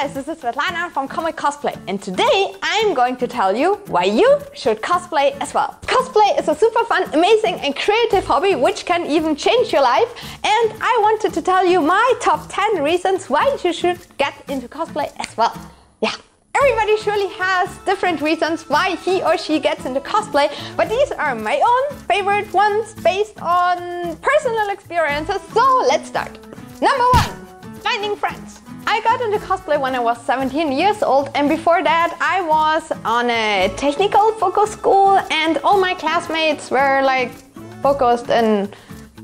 guys, this is Svetlana from Cosplay, and today I'm going to tell you why you should cosplay as well. Cosplay is a super fun, amazing and creative hobby which can even change your life, and I wanted to tell you my top 10 reasons why you should get into cosplay as well. Yeah. Everybody surely has different reasons why he or she gets into cosplay, but these are my own favorite ones based on personal experiences, so let's start. Number 1, finding friends. I got into cosplay when I was 17 years old, and before that I was on a technical focus school and all my classmates were like focused in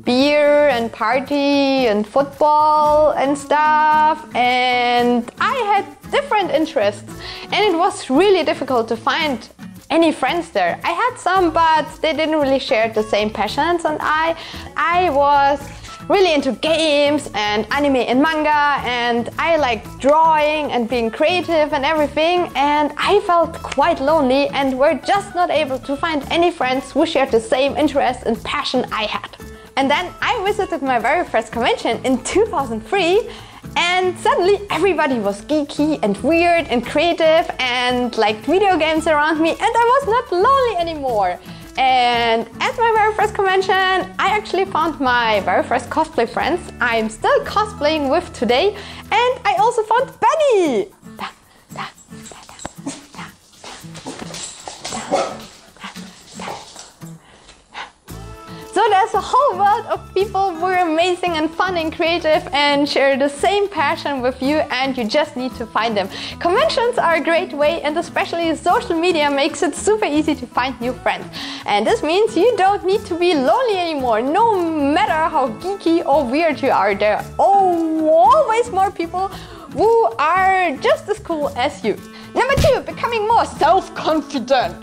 beer and party and football and stuff, and I had different interests and it was really difficult to find any friends there. I had some, but they didn't really share the same passions, and I was really into games and anime and manga, and I like drawing and being creative and everything, and I felt quite lonely and were just not able to find any friends who shared the same interests and passion I had. And then I visited my very first convention in 2003, and suddenly everybody was geeky and weird and creative and liked video games around me, and I was not lonely anymore. And at my very first convention, I actually found my very first cosplay friends I'm still cosplaying with today, and I also found Benny! So there's a whole world of people who are amazing and fun and creative and share the same passion with you, and you just need to find them. Conventions are a great way, and especially social media makes it super easy to find new friends. And this means you don't need to be lonely anymore. No matter how geeky or weird you are, there are always more people who are just as cool as you. Number 2, becoming more self-confident.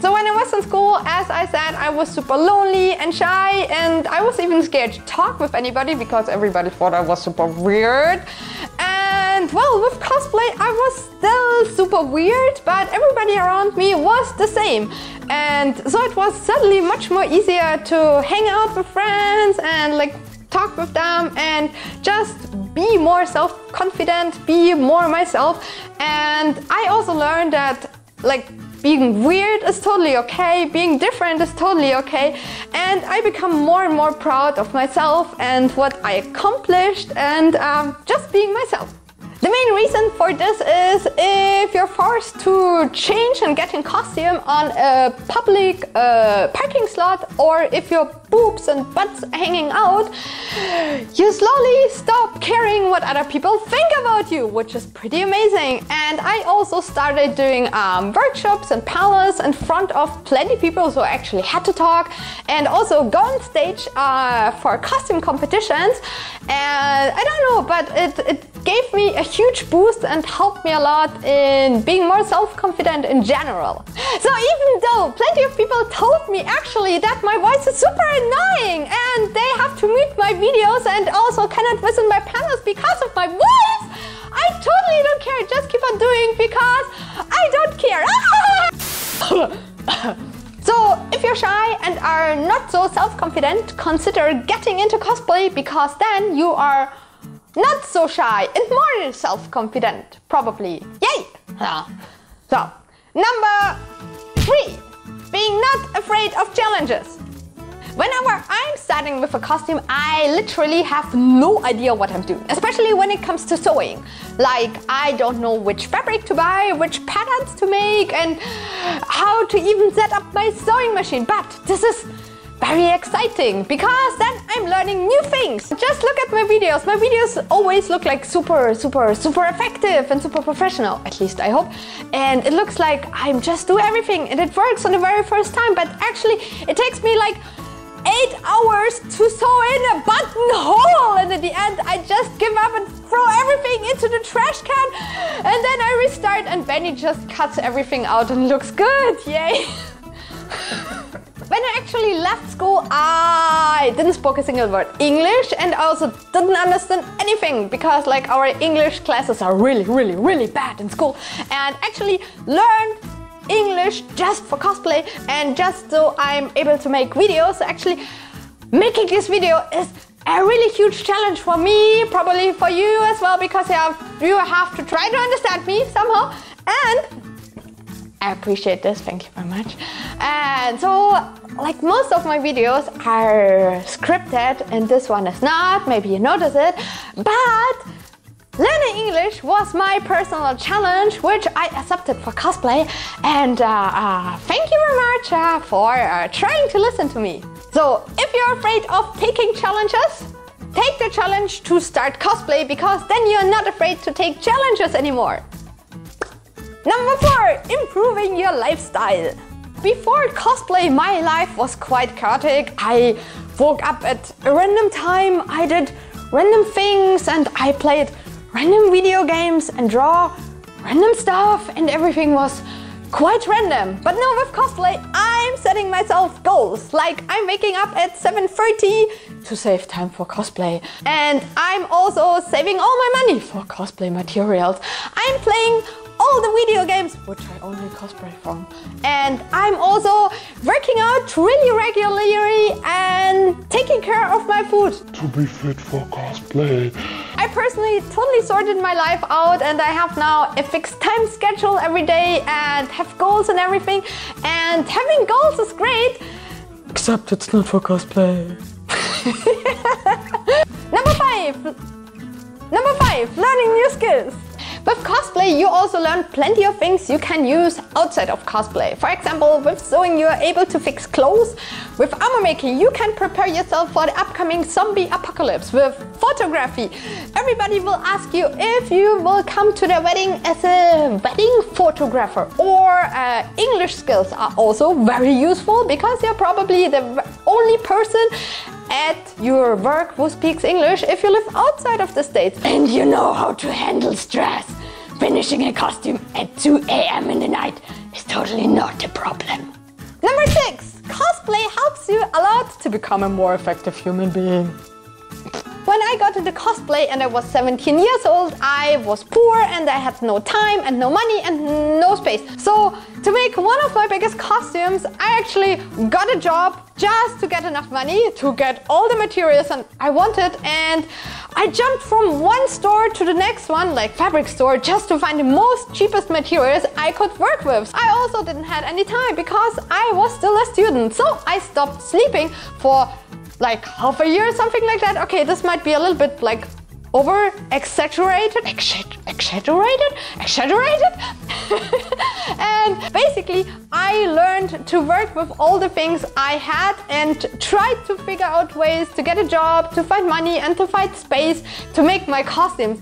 So when I was in school, as I said, I was super lonely and shy, and I was even scared to talk with anybody because everybody thought I was super weird. And well, with cosplay I was still super weird, but everybody around me was the same. And so it was suddenly much more easier to hang out with friends and like talk with them and just be more self-confident, be more myself. And I also learned that like being weird is totally okay, being different is totally okay, and I become more and more proud of myself and what I accomplished, and just being myself. The main reason for this is if you're forced to change and get in costume on a public parking slot, or if your boobs and butts are hanging out, you slowly stop caring what other people think about you, which is pretty amazing. And I also started doing workshops and panels in front of plenty of people, so I actually had to talk, and also go on stage for costume competitions. And I don't know, but it gave me a huge boost and helped me a lot in being more self-confident in general. So even though plenty of people told me actually that my voice is super annoying and they have to mute my videos and also cannot visit my panels because of my voice, I totally don't care, just keep on doing because I don't care. So if you're shy and are not so self-confident, consider getting into cosplay, because then you are not so shy and more self-confident, probably. Yay! So, number 3, being not afraid of challenges. Whenever I'm starting with a costume, I literally have no idea what I'm doing, especially when it comes to sewing. Like, I don't know which fabric to buy, which patterns to make, and how to even set up my sewing machine. But this is very exciting, because then I'm learning new things. Just look at my videos. My videos always look like super effective and super professional, at least I hope. And it looks like I'm just do everything and it works on the very first time, but actually it takes me like 8 hours to sew in a buttonhole, and at the end I just give up and throw everything into the trash can, and then I restart and Benny just cuts everything out and looks good, yay! When I actually left school, I didn't speak a single word English, and I also didn't understand anything because like our English classes are really bad in school, and actually learned English just for cosplay and just so I'm able to make videos. Actually, making this video is a really huge challenge for me, probably for you as well, because you have to try to understand me somehow. And I appreciate this, thank you very much. And so, like most of my videos are scripted and this one is not, maybe you notice it, but learning English was my personal challenge, which I accepted for cosplay, and thank you very much for trying to listen to me. So, if you're afraid of taking challenges, take the challenge to start cosplay, because then you're not afraid to take challenges anymore. Number 4, improving your lifestyle. Before cosplay, my life was quite chaotic. I woke up at a random time, I did random things, and I played random video games and draw random stuff, and everything was quite random. But now with cosplay, I'm setting myself goals. Like, I'm waking up at 7:30 to save time for cosplay. And I'm also saving all my money for cosplay materials. I'm playing all the video games, which I only cosplay from. And I'm also working out really regularly and taking care of my food. To be fit for cosplay. I personally totally sorted my life out, and I have now a fixed time schedule every day and have goals and everything. And having goals is great. Except it's not for cosplay. Number 5, learning new skills. With cosplay, you also learn plenty of things you can use outside of cosplay. For example, with sewing, you are able to fix clothes. With armor making, you can prepare yourself for the upcoming zombie apocalypse. With photography, everybody will ask you if you will come to their wedding as a wedding photographer. Or English skills are also very useful, because you're probably the only person at your work who speaks English if you live outside of the States. And you know how to handle stress. Finishing a costume at 2 AM in the night is totally not a problem. Number 6, cosplay helps you a lot to become a more effective human being. When I got into cosplay and I was 17 years old, I was poor and I had no time and no money and no space. So to make one of my biggest costumes, I actually got a job just to get enough money to get all the materials and I wanted, and I jumped from one store to the next one, like fabric store, just to find the most cheapest materials I could work with. I also didn't have any time because I was still a student, so I stopped sleeping for like half a year, something like that. Okay, this might be a little bit like exaggerated. And basically I learned to work with all the things I had and tried to figure out ways to get a job, to find money and to find space to make my costumes.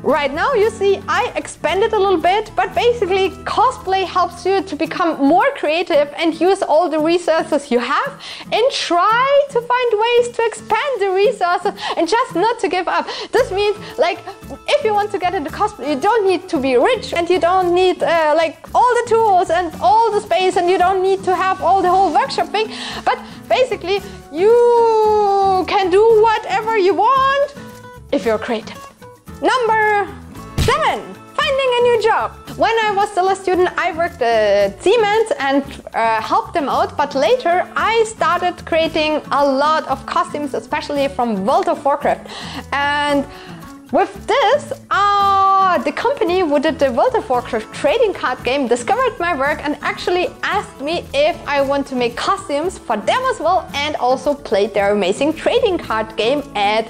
Right now, you see, I expanded a little bit, but basically cosplay helps you to become more creative and use all the resources you have and try to find ways to expand the resources and just not to give up. This means, like, if you want to get into cosplay, you don't need to be rich and you don't need like all the tools and all the space, and you don't need to have all the whole workshop thing, but basically you can do whatever you want if you're creative. Number 7, finding a new job. When I was still a student, I worked at Siemens and helped them out, but later I started creating a lot of costumes, especially from World of Warcraft. And with this, the company who did the World of Warcraft trading card game discovered my work and actually asked me if I want to make costumes for them as well, and also played their amazing trading card game at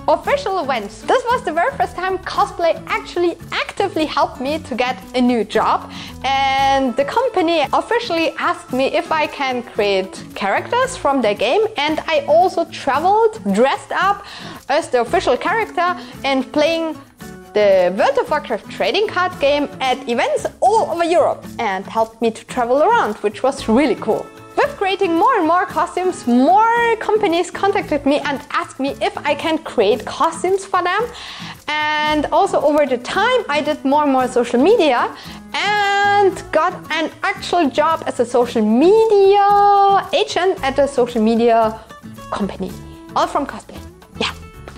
official events. This was the very first time cosplay actually actively helped me to get a new job, and the company officially asked me if I can create characters from their game, and I also traveled dressed up as the official character and playing the World of Warcraft trading card game at events all over Europe, and helped me to travel around, which was really cool. With creating more and more costumes, more companies contacted me and asked me if I can create costumes for them. And also over the time I did more and more social media and got an actual job as a social media agent at a social media company. All from cosplay. Yeah.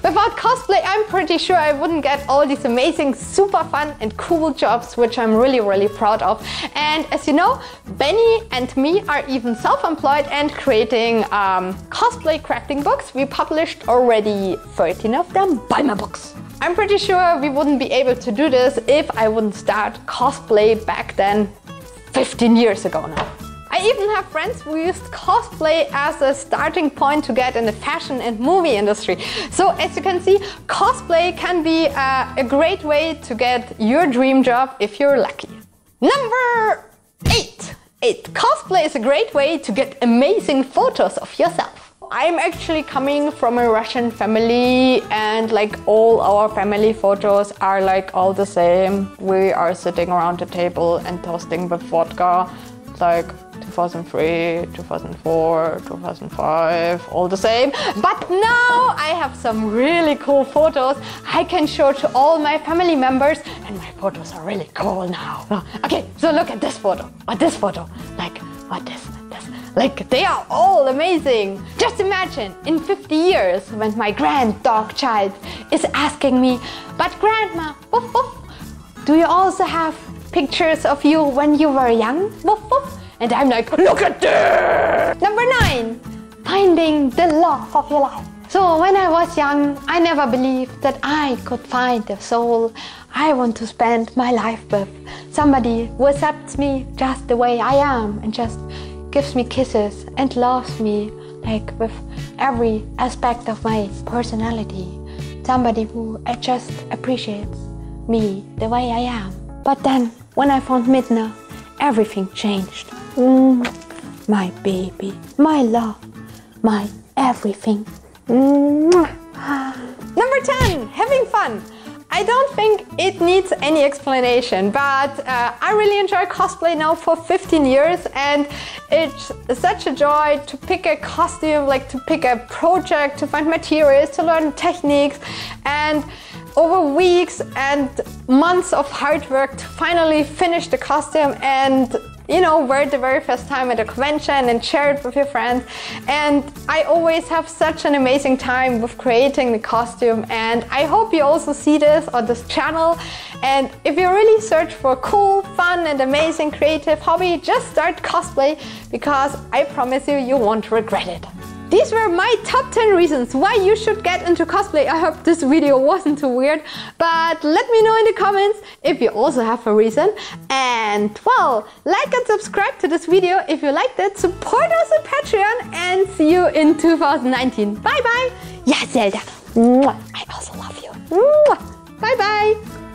Without cosplay, I'm pretty sure I wouldn't get all these amazing, super fun and cool jobs, which I'm really proud of. And as you know, Benny and me are even self-employed and creating cosplay crafting books. We published already 13 of them. Buy my books! I'm pretty sure we wouldn't be able to do this if I wouldn't start cosplay back then, 15 years ago now. I even have friends who used cosplay as a starting point to get in the fashion and movie industry. So as you can see, cosplay can be a great way to get your dream job if you're lucky. Number 8. Cosplay is a great way to get amazing photos of yourself. I'm actually coming from a Russian family, and like all our family photos are like all the same. We are sitting around the table and toasting with vodka, like 2003, 2004, 2005, all the same. But now I have some really cool photos I can show to all my family members, and my photos are really cool now. Okay, so look at this photo, or this photo, like what this. Like, they are all amazing! Just imagine, in 50 years, when my grand-dog child is asking me, "But grandma, woof woof, do you also have pictures of you when you were young? Woof woof?" And I'm like, look at this! Number 9. Finding the love of your life. So when I was young, I never believed that I could find the soul I want to spend my life with. Somebody who accepts me just the way I am and just gives me kisses and loves me like with every aspect of my personality. Somebody who just appreciates me the way I am. But then when I found Midna, everything changed. My baby, my love, my everything. Number 10, having fun. I don't think it needs any explanation, but I really enjoy cosplay now for 15 years, and it's such a joy to pick a costume, like to pick a project, to find materials, to learn techniques, and over weeks and months of hard work to finally finish the costume and, you know, wear it the very first time at a convention and share it with your friends. And I always have such an amazing time with creating the costume, and I hope you also see this on this channel. And if you really search for a cool, fun and amazing creative hobby, just start cosplay, because I promise you, you won't regret it. These were my top 10 reasons why you should get into cosplay. I hope this video wasn't too weird, but let me know in the comments if you also have a reason. And well, like and subscribe to this video if you liked it, support us on Patreon, and see you in 2019. Bye bye! Yeah, Zelda! I also love you. Bye bye!